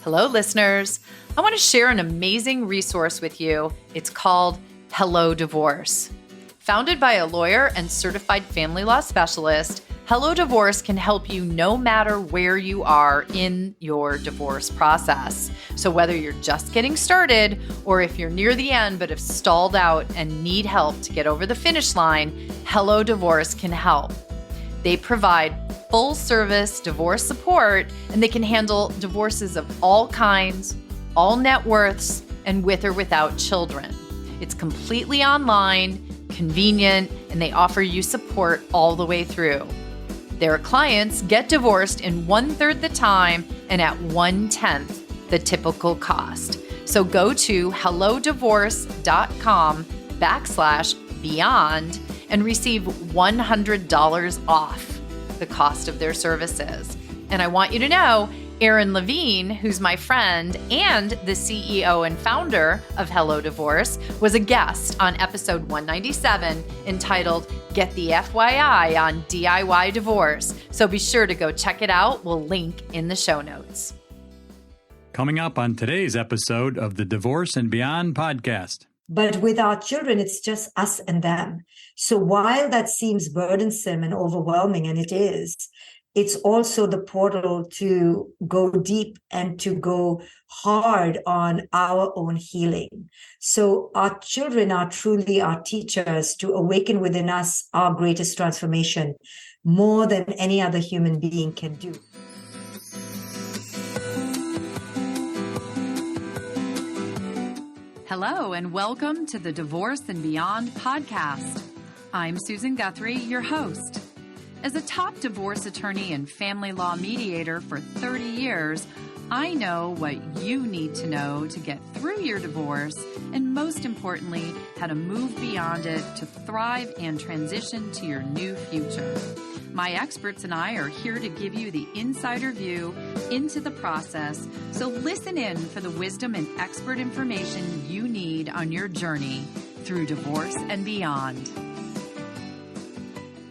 Hello, listeners. I want to share an amazing resource with you. It's called Hello Divorce. Founded by a lawyer and certified family law specialist, Hello Divorce can help you no matter where you are in your divorce process. So whether you're just getting started or if you're near the end but have stalled out and need help to get over the finish line, Hello Divorce can help. They provide full-service divorce support, and they can handle divorces of all kinds, all net worths, and with or without children. It's completely online, convenient, and they offer you support all the way through. Their clients get divorced in 1/3 the time and at 1/10 the typical cost. So go to hellodivorce.com/beyond and receive $100 off the cost of their services. And I want you to know, Erin Levine, who's my friend and the CEO and founder of Hello Divorce, was a guest on episode 197 entitled Get the FYI on DIY Divorce. So be sure to go check it out. We'll link in the show notes. Coming up on today's episode of the Divorce and Beyond podcast. But with our children, it's just us and them. So while that seems burdensome and overwhelming, and it is, it's also the portal to go deep and to go hard on our own healing. So our children are truly our teachers to awaken within us our greatest transformation, more than any other human being can do. Hello, and welcome to the Divorce and Beyond podcast. I'm Susan Guthrie, your host. As a top divorce attorney and family law mediator for 30 years, I know what you need to know to get through your divorce, and most importantly, how to move beyond it to thrive and transition to your new future. My experts and I are here to give you the insider view into the process, so listen in for the wisdom and expert information you need on your journey through divorce and beyond.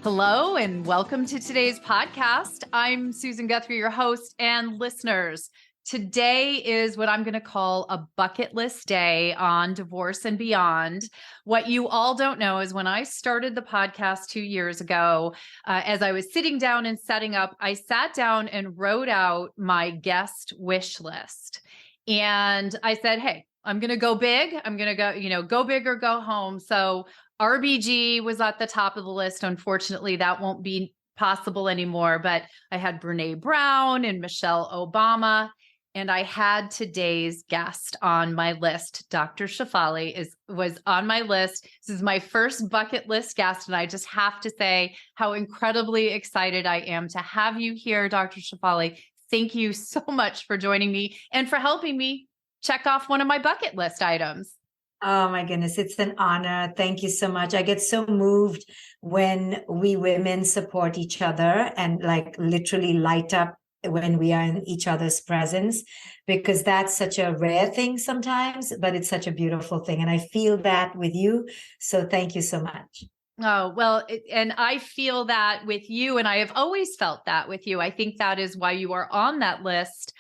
Hello, and welcome to today's podcast. I'm Susan Guthrie, your host, and listeners. Today is what I'm going to call a bucket list day on divorce and beyond. What you all don't know is when I started the podcast 2 years ago, as I was sitting down and setting up, I sat down and wrote out my guest wish list. And I said, hey, I'm going to go big. I'm going to go big or go home. So RBG was at the top of the list. Unfortunately, that won't be possible anymore. But I had Brene Brown and Michelle Obama. And I had today's guest on my list. Dr. Shefali was on my list. This is my first bucket list guest. And I just have to say how incredibly excited I am to have you here, Dr. Shefali. Thank you so much for joining me and for helping me check off one of my bucket list items. Oh my goodness, it's an honor. Thank you so much. I get so moved when we women support each other and like literally light up when we are in each other's presence, because that's such a rare thing sometimes, but it's such a beautiful thing. And I feel that with you. So thank you so much. Oh, well, and I feel that with you, and I have always felt that with you. I think that is why you are on that list.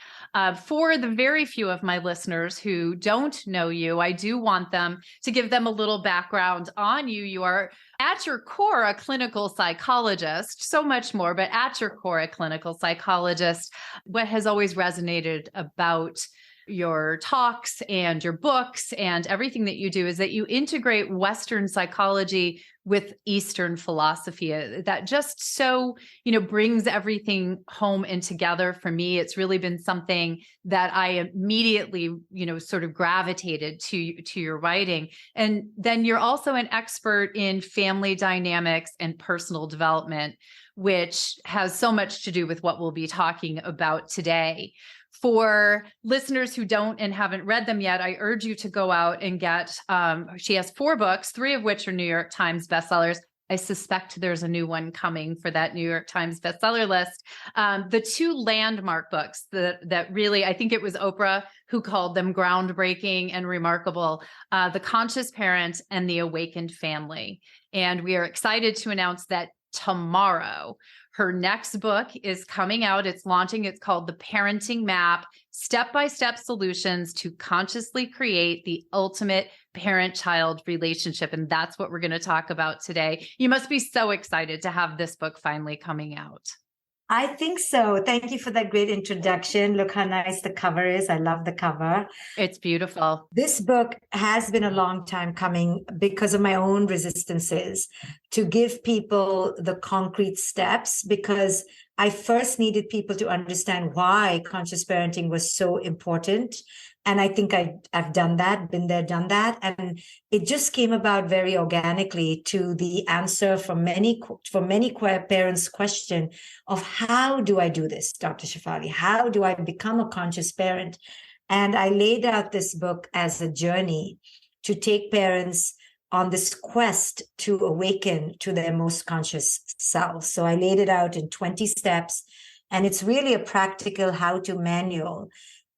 For the very few of my listeners who don't know you, I do want them to give them a little background on you. You are at your core a clinical psychologist, so much more, but at your core a clinical psychologist. What has always resonated about your talks and your books and everything that you do is that you integrate Western psychology with Eastern philosophy that just so, brings everything home and together for me. It's really been something that I immediately, sort of gravitated to your writing. And then you're also an expert in family dynamics and personal development, which has so much to do with what we'll be talking about today. For listeners who don't and haven't read them yet, I urge you to go out and get, she has 4 books, 3 of which are New York Times bestsellers. I suspect there's a new one coming for that New York Times bestseller list. The 2 landmark books that really, I think it was Oprah who called them groundbreaking and remarkable, The Conscious Parent and The Awakened Family. And we are excited to announce that tomorrow, Her next book is coming out. It's launching. It's called The Parenting Map, Step-by-Step Solutions to Consciously Create the Ultimate Parent-Child Relationship. And that's what we're going to talk about today. You must be so excited to have this book finally coming out. I think so. Thank you for that great introduction. Look how nice the cover is. I love the cover. It's beautiful. This book has been a long time coming because of my own resistances to give people the concrete steps, because I first needed people to understand why conscious parenting was so important. And I think I've done that, been there, done that. And it just came about very organically to the answer for many parents' question of how do I do this, Dr. Shefali? How do I become a conscious parent? And I laid out this book as a journey to take parents on this quest to awaken to their most conscious selves. So I laid it out in 20 steps, and it's really a practical how-to manual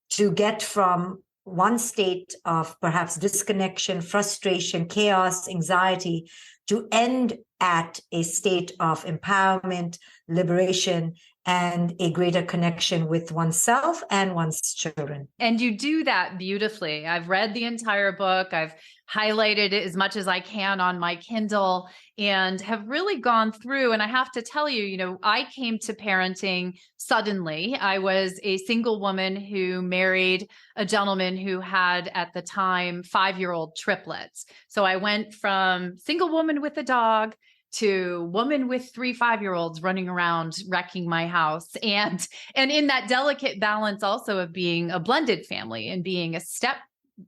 to get from one state of perhaps disconnection, frustration, chaos, anxiety, to end at a state of empowerment, liberation, and a greater connection with oneself and one's children. And you do that beautifully. I've read the entire book. I've highlighted it as much as I can on my Kindle and have really gone through. And I have to tell you, I came to parenting suddenly. I was a single woman who married a gentleman who had, at the time, 5-year-old triplets. So I went from single woman with a dog to woman with 3 5-year-olds running around wrecking my house, and in that delicate balance also of being a blended family and being a step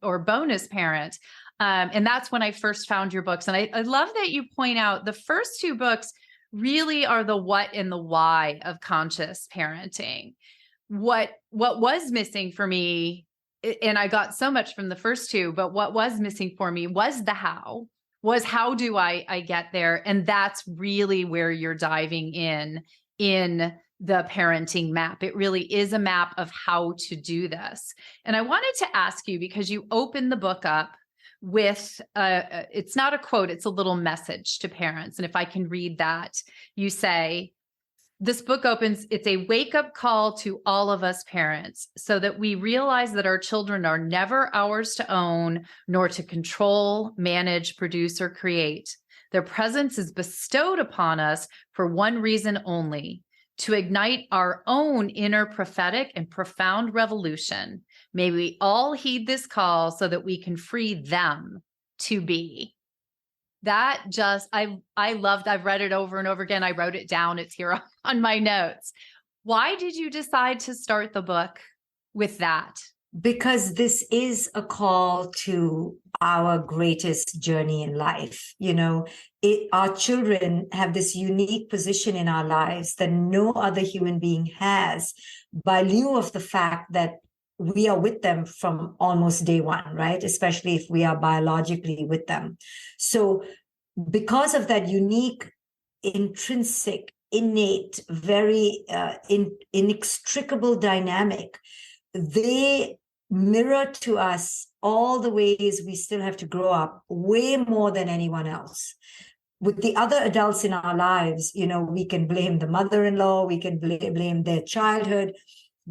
or bonus parent. And that's when I first found your books. And I love that you point out the first 2 books really are the what and the why of conscious parenting. What was missing for me, and I got so much from the first 2, but what was missing for me was the how do I get there? And that's really where you're diving in the parenting map. It really is a map of how to do this. And I wanted to ask you, because you open the book up with, it's not a quote, it's a little message to parents. And if I can read that, you say, this book opens, it's a wake-up call to all of us parents so that we realize that our children are never ours to own, nor to control, manage, produce, or create. Their presence is bestowed upon us for one reason only, to ignite our own inner prophetic and profound revolution. May we all heed this call so that we can free them to be. That just, I loved, I've read it over and over again. I wrote it down. It's here on my notes. Why did you decide to start the book with that? Because this is a call to our greatest journey in life. Our children have this unique position in our lives that no other human being has, by lieu of the fact that we are with them from almost day one, right? Especially if we are biologically with them. So because of that unique, intrinsic, innate, very inextricable dynamic, they mirror to us all the ways we still have to grow up way more than anyone else. With the other adults in our lives, we can blame the mother-in-law, we can blame their childhood.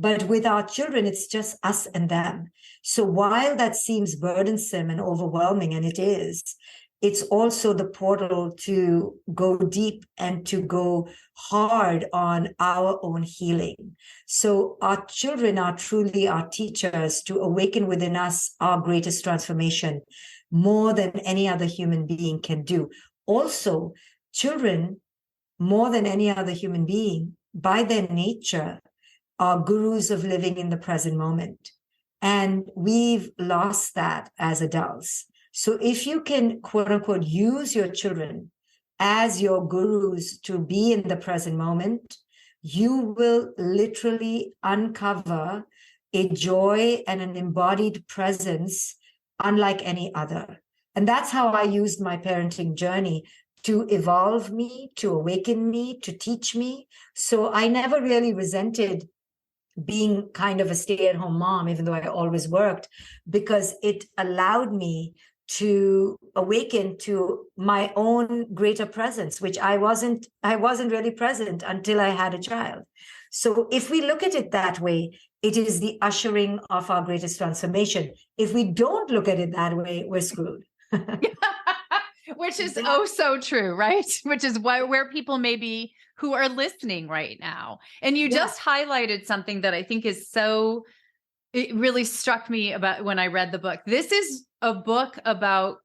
But with our children, it's just us and them. So while that seems burdensome and overwhelming, and it is, it's also the portal to go deep and to go hard on our own healing. So our children are truly our teachers to awaken within us our greatest transformation, more than any other human being can do. Also, children, more than any other human being, by their nature, are gurus of living in the present moment. And we've lost that as adults. So if you can, quote unquote, use your children as your gurus to be in the present moment, you will literally uncover a joy and an embodied presence unlike any other. And that's how I used my parenting journey to evolve me, to awaken me, to teach me. So I never really resented being kind of a stay-at-home mom, even though I always worked, because it allowed me to awaken to my own greater presence, which I wasn't really present until I had a child. So if we look at it that way, it is the ushering of our greatest transformation. If we don't look at it that way, we're screwed. Which is oh so true, right? Which is where people may be who are listening right now. And you just highlighted something that I think is so, it really struck me about when I read the book. This is a book about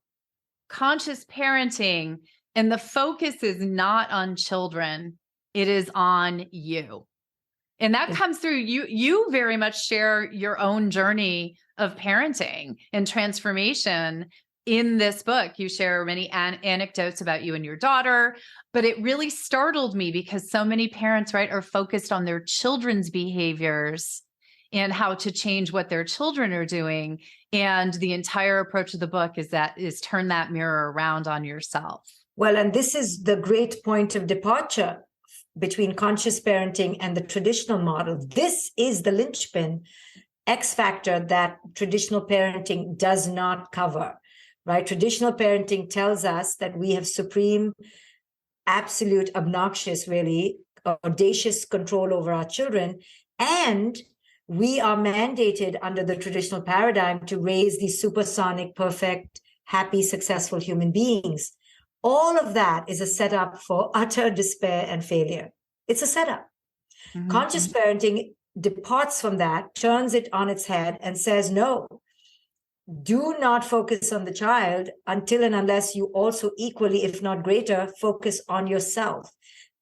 conscious parenting, and the focus is not on children, it is on you. And that comes through you very much share your own journey of parenting and transformation in this book. You share many anecdotes about you and your daughter, but it really startled me because so many parents, right, are focused on their children's behaviors and how to change what their children are doing. And the entire approach of the book is turn that mirror around on yourself. Well, and this is the great point of departure between conscious parenting and the traditional model. This is the linchpin X factor that traditional parenting does not cover, right? Traditional parenting tells us that we have supreme, absolute, obnoxious, really audacious control over our children. And we are mandated under the traditional paradigm to raise these supersonic, perfect, happy, successful human beings. All of that is a setup for utter despair and failure. It's a setup. Mm-hmm. Conscious parenting departs from that, turns it on its head, and says, no, do not focus on the child until and unless you also equally, if not greater, focus on yourself.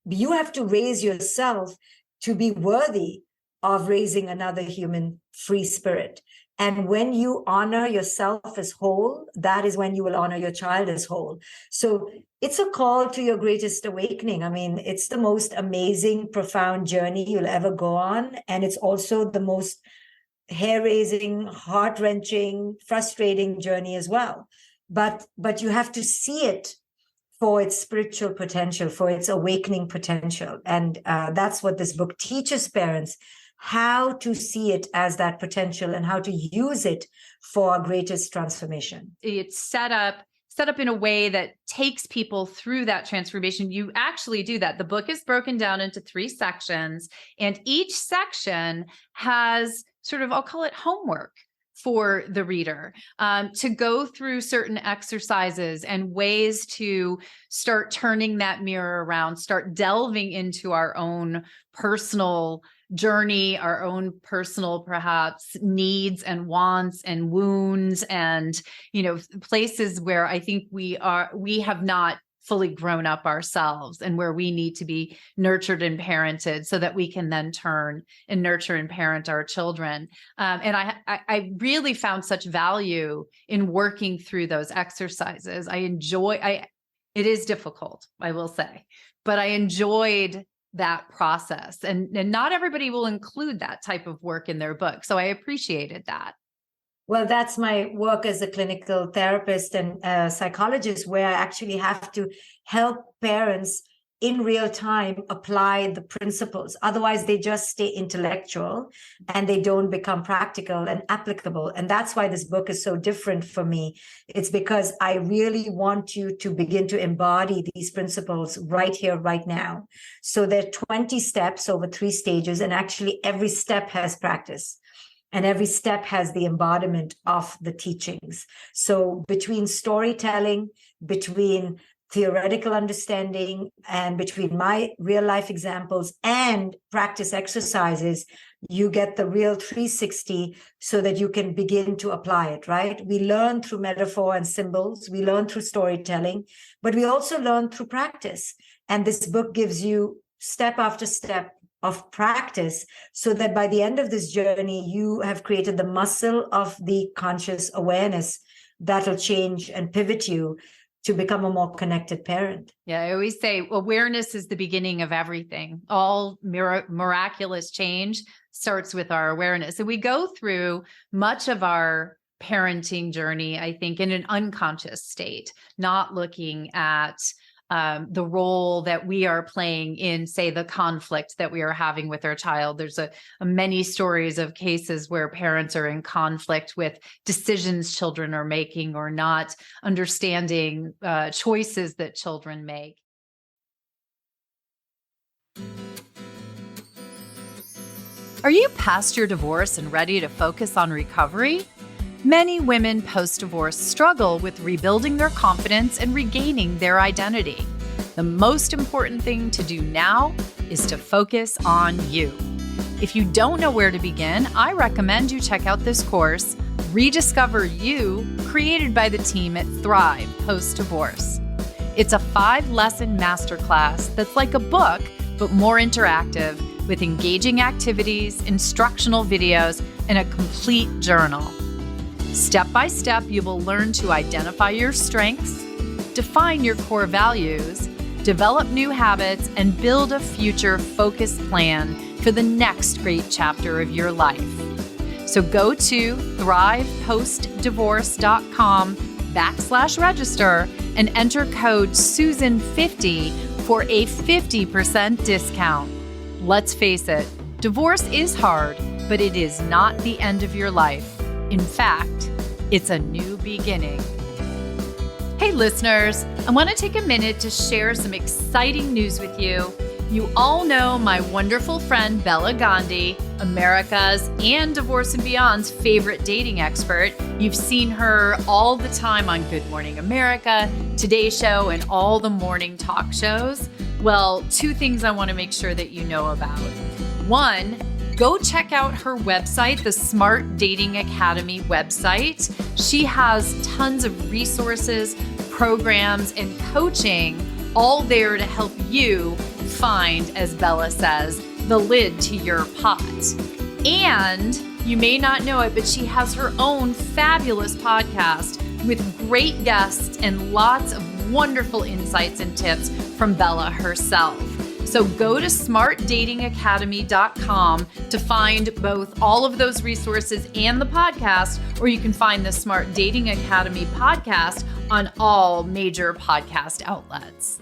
You have to raise yourself to be worthy of raising another human free spirit. And when you honor yourself as whole, that is when you will honor your child as whole. So it's a call to your greatest awakening. I mean, it's the most amazing, profound journey you'll ever go on. And it's also the most hair-raising, heart-wrenching, frustrating journey as well. But you have to see it for its spiritual potential, for its awakening potential. And that's what this book teaches parents, how to see it as that potential and how to use it for our greatest transformation. It's set up in a way that takes people through that transformation. You actually do that. The book is broken down into 3 sections, and each section has sort of, I'll call it homework for the reader, to go through certain exercises and ways to start turning that mirror around, start delving into our own personal journey, our own personal, perhaps, needs and wants and wounds and, places where I think we have not fully grown up ourselves and where we need to be nurtured and parented so that we can then turn and nurture and parent our children. And I really found such value in working through those exercises. It is difficult, I will say, but I enjoyed that process. And not everybody will include that type of work in their book. So I appreciated that. Well, that's my work as a clinical therapist and psychologist, where I actually have to help parents in real time apply the principles. Otherwise, they just stay intellectual and they don't become practical and applicable. And that's why this book is so different for me. It's because I really want you to begin to embody these principles right here, right now. So there are 20 steps over 3 stages, and actually every step has practice. And every step has the embodiment of the teachings. So between storytelling, between theoretical understanding, and between my real life examples and practice exercises, you get the real 360 so that you can begin to apply it, right? We learn through metaphor and symbols. We learn through storytelling, but we also learn through practice. And this book gives you step after step of practice so that by the end of this journey, you have created the muscle of the conscious awareness that'll change and pivot you to become a more connected parent. Yeah, I always say awareness is the beginning of everything. All miraculous change starts with our awareness. And we go through much of our parenting journey, I think, in an unconscious state, not looking at the role that we are playing in, say, the conflict that we are having with our child. There's a many stories of cases where parents are in conflict with decisions children are making or not understanding choices that children make. Are you past your divorce and ready to focus on recovery? Many women post-divorce struggle with rebuilding their confidence and regaining their identity. The most important thing to do now is to focus on you. If you don't know where to begin, I recommend you check out this course, Rediscover You, created by the team at Thrive Post-Divorce. It's a 5-lesson masterclass that's like a book, but more interactive, with engaging activities, instructional videos, and a complete journal. Step by step, you will learn to identify your strengths, define your core values, develop new habits, and build a future-focused plan for the next great chapter of your life. So go to thrivepostdivorce.com/register and enter code SUSAN50 for a 50% discount. Let's face it, divorce is hard, but it is not the end of your life. In fact, it's a new beginning. Hey listeners, I want to take a minute to share some exciting news with you. You all know my wonderful friend Bella Gandhi, America's and Divorce and Beyond's favorite dating expert. You've seen her all the time on Good Morning America, Today Show, and all the morning talk shows. Well, 2 things I want to make sure that you know about. 1, go check out her website, the Smart Dating Academy website. She has tons of resources, programs, and coaching, all there to help you find, as Bella says, the lid to your pot. And you may not know it, but she has her own fabulous podcast with great guests and lots of wonderful insights and tips from Bella herself. So go to smartdatingacademy.com to find both all of those resources and the podcast, or you can find the Smart Dating Academy podcast on all major podcast outlets.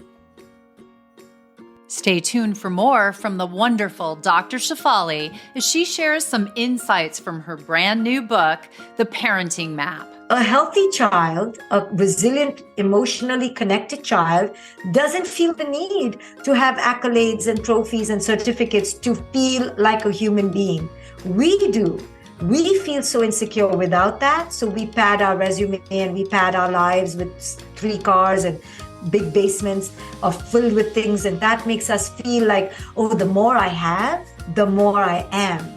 Stay tuned for more from the wonderful Dr. Shefali as she shares some insights from her brand new book, The Parenting Map. A healthy child, a resilient, emotionally connected child, doesn't feel the need to have accolades and trophies and certificates to feel like a human being. We do. We feel so insecure without that. So we pad our resume and we pad our lives with 3 cars and big basements are filled with things. And that makes us feel like, oh, the more I have, the more I am.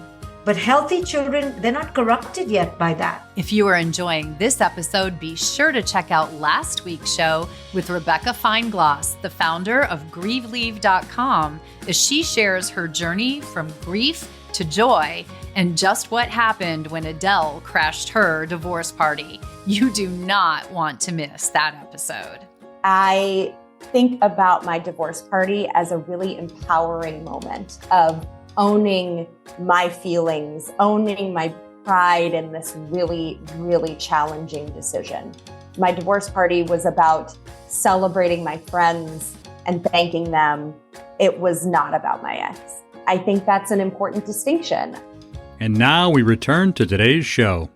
But healthy children, they're not corrupted yet by that. If you are enjoying this episode, be sure to check out last week's show with Rebecca Feinglass, the founder of GrieveLeave.com, as she shares her journey from grief to joy and just what happened when Adele crashed her divorce party. You do not want to miss that episode. I think about my divorce party as a really empowering moment of owning my feelings, owning my pride in this really, really challenging decision. My divorce party was about celebrating my friends and thanking them. It was not about my ex. I think that's an important distinction. And now we return to today's show.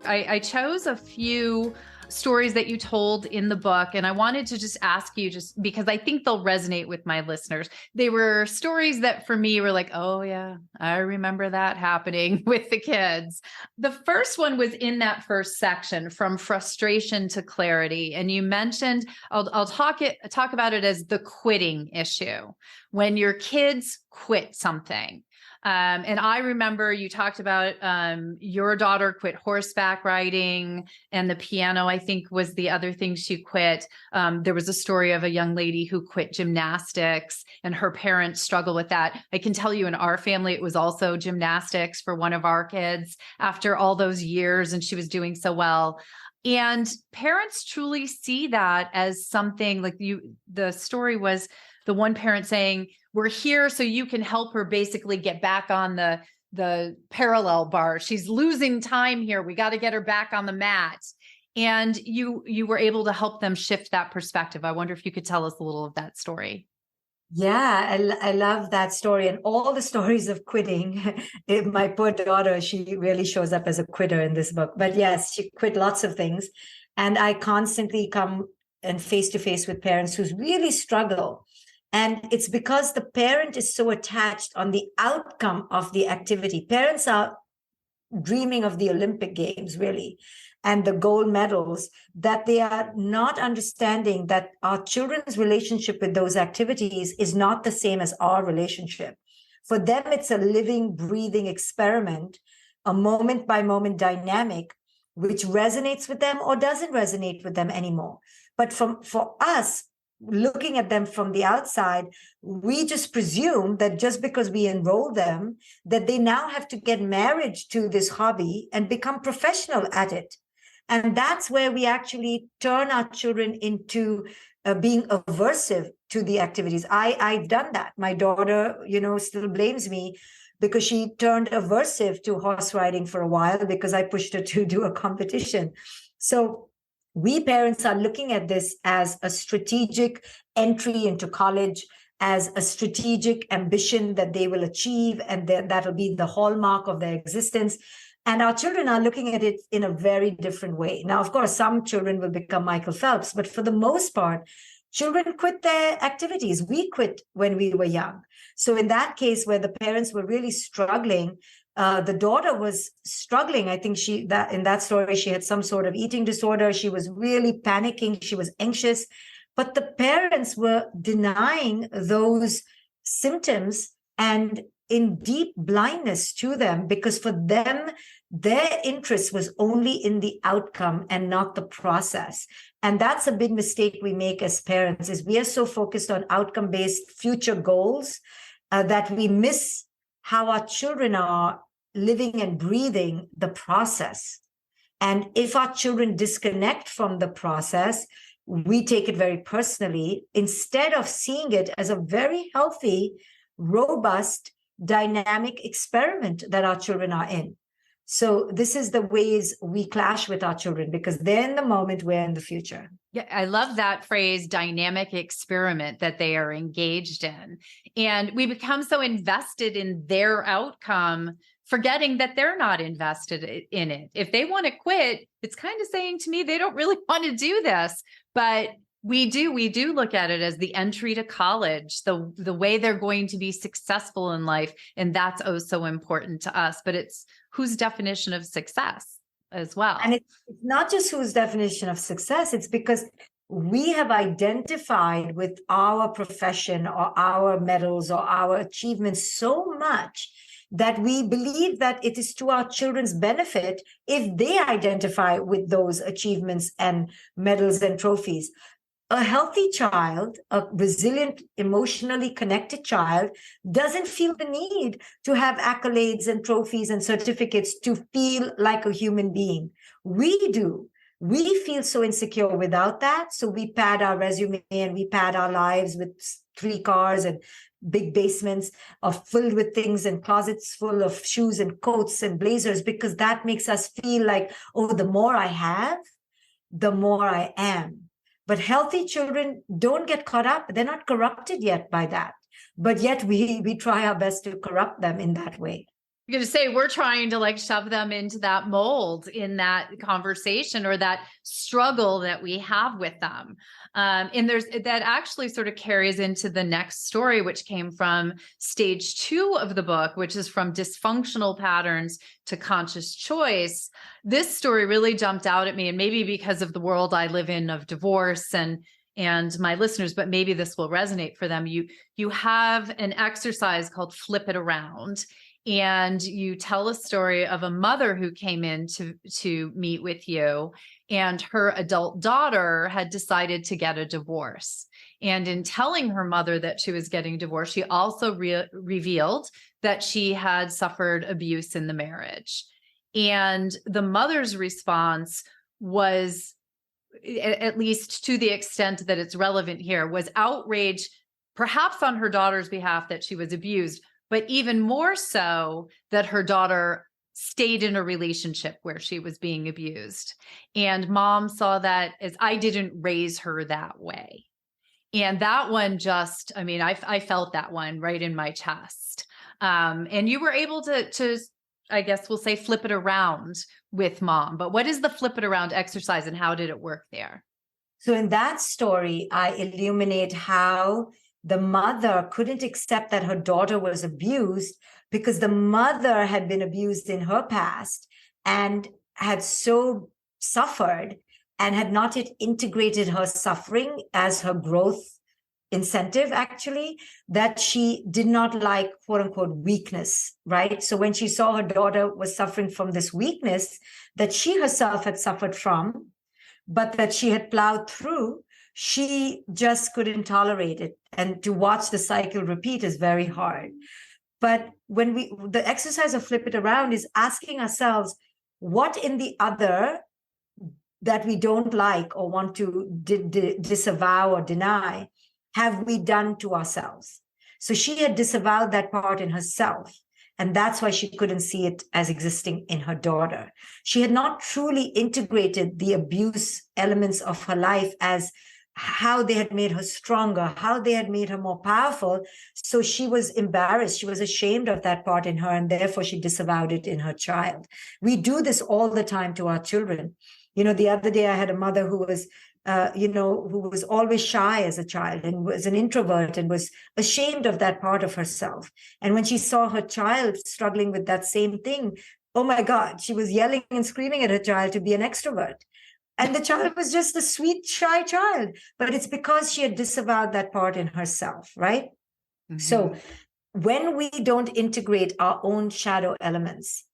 I chose a few stories that you told in the book, and I wanted to just ask you, just because I think they'll resonate with my listeners. They were stories that for me were like, oh yeah, I remember that happening with the kids. The first one was in that first section, from frustration to clarity. And you mentioned, I'll talk about it as the quitting issue. When your kids quit something. And I remember you talked about your daughter quit horseback riding, and the piano, I think, was the other thing she quit. There was a story of a young lady who quit gymnastics, and her parents struggle with that. I can tell you in our family, it was also gymnastics for one of our kids after all those years, and she was doing so well. And parents truly see that as something like the story was the one parent saying, we're here so you can help her basically get back on the parallel bar. She's losing time here. We got to get her back on the mat. And you were able to help them shift that perspective. I wonder if you could tell us a little of that story. Yeah, I love that story and all the stories of quitting. My poor daughter, she really shows up as a quitter in this book. But yes, she quit lots of things. And I constantly come and face to face with parents who really struggle. And it's because the parent is so attached on the outcome of the activity. Parents are dreaming of the Olympic Games, really, and the gold medals, that they are not understanding that our children's relationship with those activities is not the same as our relationship. For them, it's a living, breathing experiment, a moment by moment dynamic, which resonates with them or doesn't resonate with them anymore. But for us, looking at them from the outside, we just presume that just because we enroll them, that they now have to get married to this hobby and become professional at it. And that's where we actually turn our children into being aversive to the activities. I've done that. My daughter, still blames me because she turned aversive to horse riding for a while because I pushed her to do a competition. So we parents are looking at this as a strategic entry into college, as a strategic ambition that they will achieve, and that'll be the hallmark of their existence. And our children are looking at it in a very different way. Now, of course, some children will become Michael Phelps, but for the most part, children quit their activities. We quit when we were young. So in that case, where the parents were really struggling, the daughter was struggling. I think in that story, she had some sort of eating disorder. She was really panicking. She was anxious. But the parents were denying those symptoms and in deep blindness to them, because for them, their interest was only in the outcome and not the process. And that's a big mistake we make as parents, is we are so focused on outcome-based future goals that we miss how our children are living and breathing the process. And if our children disconnect from the process, we take it very personally instead of seeing it as a very healthy, robust, dynamic experiment that our children are in. So this is the ways we clash with our children, because they're in the moment, we're in the future. Yeah, I love that phrase, dynamic experiment, that they are engaged in. And we become so invested in their outcome, forgetting that they're not invested in it. If they want to quit, it's kind of saying to me, they don't really want to do this. But we do look at it as the entry to college, the way they're going to be successful in life. And that's oh so important to us. But it's whose definition of success as well. And it's not just whose definition of success, it's because we have identified with our profession or our medals or our achievements so much that we believe that it is to our children's benefit if they identify with those achievements and medals and trophies. A healthy child, a resilient, emotionally connected child, doesn't feel the need to have accolades and trophies and certificates to feel like a human being. We do. We feel so insecure without that. So we pad our resume and we pad our lives with 3 cars and big basements are filled with things and closets full of shoes and coats and blazers, because that makes us feel like, oh, the more I have, the more I am. But healthy children don't get caught up. They're not corrupted yet by that. But yet we try our best to corrupt them in that way. I'm going to say we're trying to shove them into that mold in that conversation or that struggle that we have with them. And that actually sort of carries into the next story, which came from stage 2 of the book, which is from dysfunctional patterns to conscious choice. This story really jumped out at me, and maybe because of the world I live in of divorce and my listeners, but maybe this will resonate for them. You have an exercise called Flip It Around. And you tell a story of a mother who came in to meet with you, and her adult daughter had decided to get a divorce. And in telling her mother that she was getting divorced, she also revealed that she had suffered abuse in the marriage. And the mother's response was, at least to the extent that it's relevant here, was outrage, perhaps on her daughter's behalf that she was abused, but even more so that her daughter stayed in a relationship where she was being abused. And mom saw that as I didn't raise her that way. And that one just, I mean, I felt that one right in my chest. And you were able to, I guess we'll say, flip it around with mom. But what is the flip it around exercise and how did it work there? So in that story, I illuminate how the mother couldn't accept that her daughter was abused because the mother had been abused in her past and had so suffered and had not yet integrated her suffering as her growth incentive, actually, that she did not like, quote unquote, weakness, right? So when she saw her daughter was suffering from this weakness that she herself had suffered from, but that she had plowed through, she just couldn't tolerate it. And to watch the cycle repeat is very hard. But when the exercise of flip it around is asking ourselves, what in the other that we don't like or want to disavow or deny have we done to ourselves? So she had disavowed that part in herself. And that's why she couldn't see it as existing in her daughter. She had not truly integrated the abuse elements of her life as how they had made her stronger, how they had made her more powerful. So she was embarrassed. She was ashamed of that part in her, and therefore she disavowed it in her child. We do this all the time to our children. You know, the other day I had a mother who was who was always shy as a child and was an introvert and was ashamed of that part of herself. And when she saw her child struggling with that same thing, oh my God, she was yelling and screaming at her child to be an extrovert. And the child was just a sweet, shy child, but it's because she had disavowed that part in herself, right? Mm-hmm. So when we don't integrate our own shadow elements,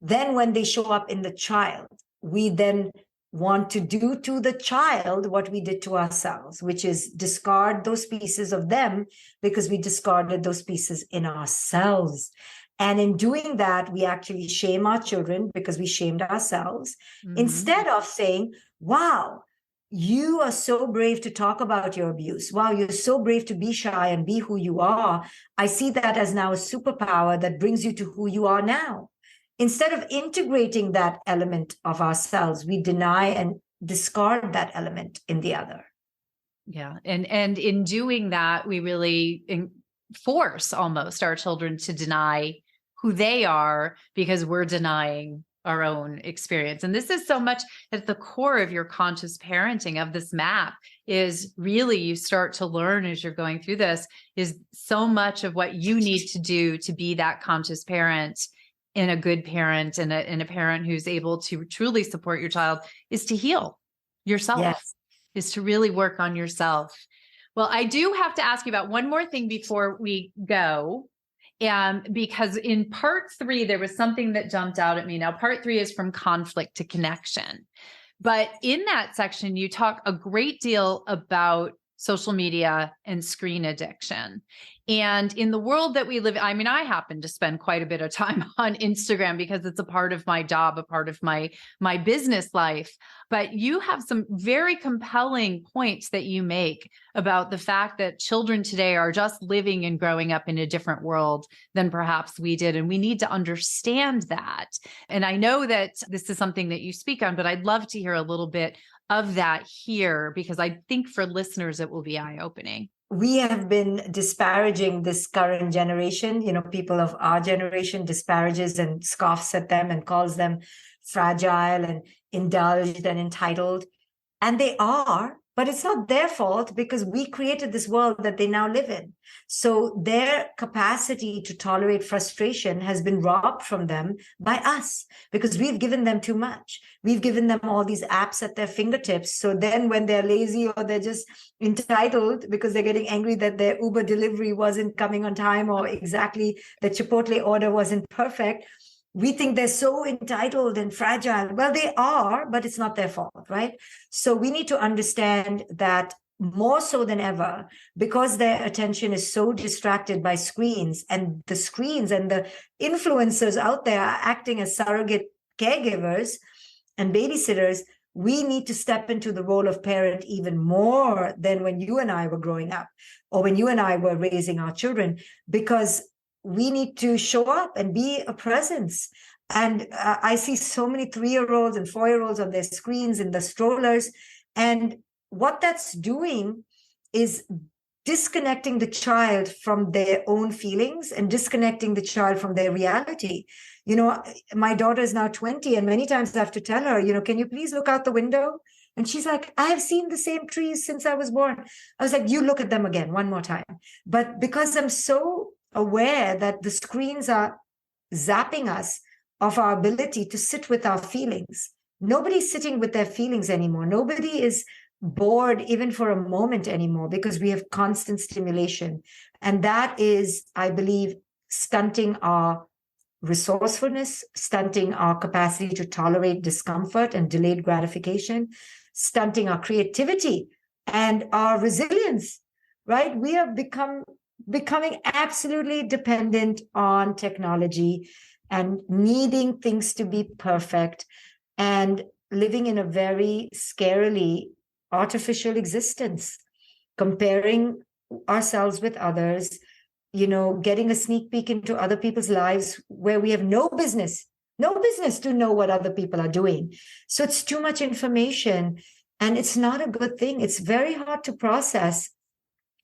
then when they show up in the child, we then want to do to the child what we did to ourselves, which is discard those pieces of them because we discarded those pieces in ourselves. And in doing that, we actually shame our children because we shamed ourselves, instead of saying, wow, you are so brave to talk about your abuse. Wow, you're so brave to be shy and be who you are. I see that as now a superpower that brings you to who you are now. Instead of integrating that element of ourselves, we deny and discard that element in the other. Yeah. And in doing that, we really force almost our children to deny who they are because we're denying our own experience. And this is so much at the core of your conscious parenting of this map is really you start to learn as you're going through this is so much of what you need to do to be that conscious parent and a good parent and a parent who's able to truly support your child is to heal yourself, yes. Is to really work on yourself. Well, I do have to ask you about one more thing before we go. Because in part 3, there was something that jumped out at me. Now, part 3 is from conflict to connection. But in that section, you talk a great deal about social media and screen addiction. And in the world that we live, I mean, I happen to spend quite a bit of time on Instagram because it's a part of my job, a part of my business life. But you have some very compelling points that you make about the fact that children today are just living and growing up in a different world than perhaps we did. And we need to understand that. And I know that this is something that you speak on, but I'd love to hear a little bit of that here, because I think for listeners, it will be eye-opening. We have been disparaging this current generation. You know, people of our generation disparages and scoffs at them and calls them fragile and indulged and entitled. And they are, but it's not their fault because we created this world that they now live in. So their capacity to tolerate frustration has been robbed from them by us because we've given them too much. We've given them all these apps at their fingertips. So then when they're lazy or they're just entitled because they're getting angry that their Uber delivery wasn't coming on time or exactly the Chipotle order wasn't perfect, we think they're so entitled and fragile. Well, they are, but it's not their fault, right? So we need to understand that more so than ever, because their attention is so distracted by screens and the influencers out there are acting as surrogate caregivers and babysitters, we need to step into the role of parent even more than when you and I were growing up or when you and I were raising our children, because we need to show up and be a presence. And I see so many 3-year-olds and 4-year-olds on their screens in the strollers. And what that's doing is disconnecting the child from their own feelings and disconnecting the child from their reality. My daughter is now 20, and many times I have to tell her, can you please look out the window? And she's like, I have seen the same trees since I was born. I was like, you look at them again one more time. But because I'm so aware that the screens are zapping us of our ability to sit with our feelings, nobody's sitting with their feelings anymore. Nobody is bored even for a moment anymore because we have constant stimulation. And that is, I believe, stunting our resourcefulness, stunting our capacity to tolerate discomfort and delayed gratification, stunting our creativity and our resilience, right? We have becoming absolutely dependent on technology and needing things to be perfect and living in a very scarily artificial existence, comparing ourselves with others, getting a sneak peek into other people's lives where we have no business to know what other people are doing. So it's too much information, and it's not a good thing. It's very hard to process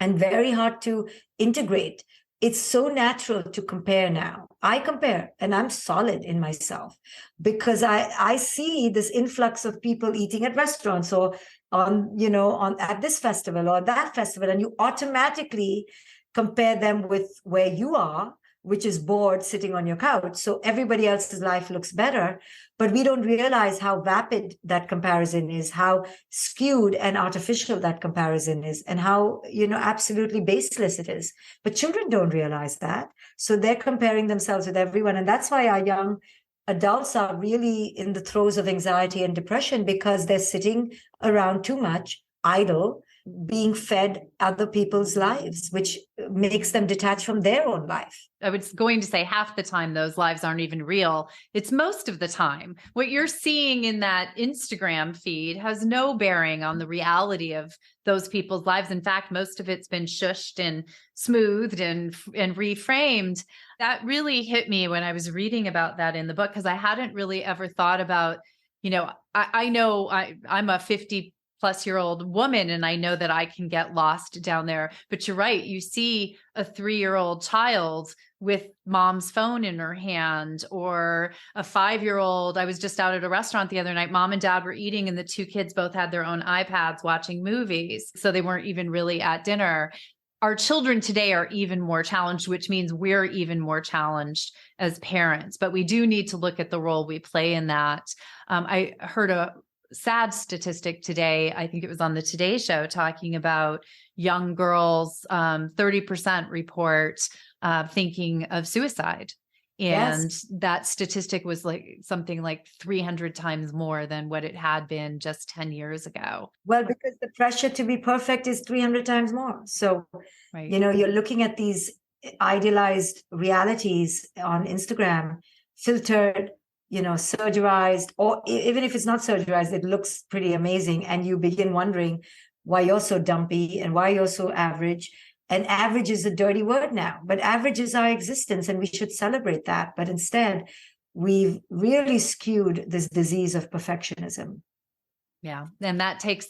and very hard to integrate. It's so natural to compare now. I compare, and I'm solid in myself because I see this influx of people eating at restaurants or at this festival or that festival, and you automatically compare them with where you are, which is bored sitting on your couch. So everybody else's life looks better, but we don't realize how vapid that comparison is, how skewed and artificial that comparison is, and how, absolutely baseless it is. But children don't realize that. So they're comparing themselves with everyone. And that's why our young adults are really in the throes of anxiety and depression, because they're sitting around too much, idle, being fed other people's lives, which makes them detached from their own life. I was going to say half the time those lives aren't even real. It's most of the time. What you're seeing in that Instagram feed has no bearing on the reality of those people's lives. In fact, most of it's been shushed and smoothed and reframed. That really hit me when I was reading about that in the book, because I hadn't really ever thought about, I know I'm a 50-plus-year-old woman, and I know that I can get lost down there. But you're right. You see a 3-year-old child with mom's phone in her hand, or a 5-year-old. I was just out at a restaurant the other night. Mom and dad were eating, and the two kids both had their own iPads watching movies. So they weren't even really at dinner. Our children today are even more challenged, which means we're even more challenged as parents. But we do need to look at the role we play in that. I heard a sad statistic today. I think it was on the Today Show, talking about young girls, 30% report thinking of suicide. And Yes. that statistic was something like 300 times more than what it had been just 10 years ago. Well, because the pressure to be perfect is 300 times more. So, Right. you're looking at these idealized realities on Instagram, filtered, surgerized, or even if it's not surgerized, it looks pretty amazing. And you begin wondering why you're so dumpy and why you're so average. And average is a dirty word now, but average is our existence, and we should celebrate that. But instead, we've really skewed this disease of perfectionism. Yeah. And that takes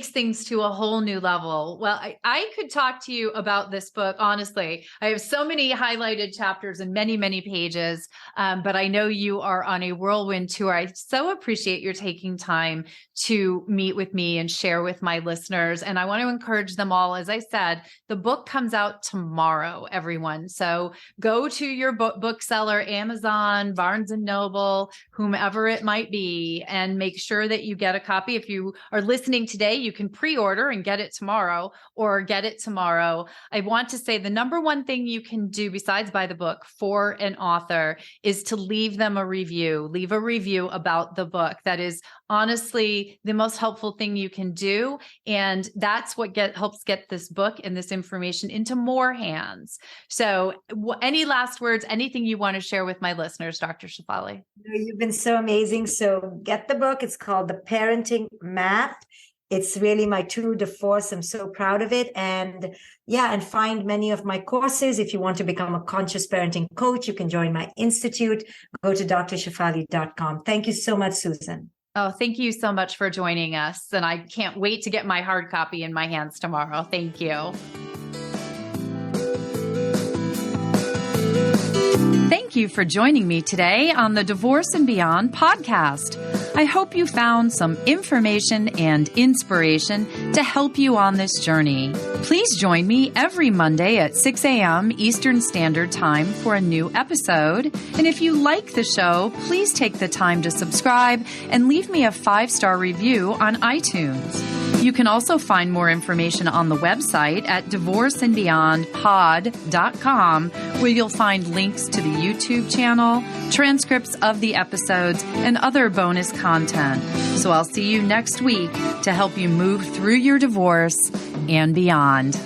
things to a whole new level. Well, I could talk to you about this book. Honestly, I have so many highlighted chapters and many, many pages. But I know you are on a whirlwind tour. I so appreciate your taking time to meet with me and share with my listeners. And I want to encourage them all. As I said, the book comes out tomorrow, everyone. So go to your bookseller, Amazon, Barnes and Noble, whomever it might be, and make sure that you get a copy. If you are listening today, you can pre-order and get it tomorrow, or get it tomorrow. I want to say the number one thing you can do besides buy the book for an author is to leave them a review. Leave a review about the book. That is honestly the most helpful thing you can do. And that's what helps get this book and this information into more hands. So any last words, anything you want to share with my listeners, Dr. Shefali? You've been so amazing. So get the book. It's called The Parenting Map. It's really my tour de force. I'm so proud of it. And yeah, and find many of my courses. If you want to become a conscious parenting coach, you can join my institute. Go to drshefali.com. Thank you so much, Susan. Oh, thank you so much for joining us. And I can't wait to get my hard copy in my hands tomorrow. Thank you. Thank you for joining me today on the Divorce and Beyond podcast. I hope you found some information and inspiration to help you on this journey. Please join me every Monday at 6 a.m. Eastern Standard Time for a new episode. And if you like the show, please take the time to subscribe and leave me a 5-star review on iTunes. You can also find more information on the website at divorceandbeyondpod.com, where you'll find links to the YouTube channel, transcripts of the episodes, and other bonus content. So I'll see you next week to help you move through your divorce and beyond.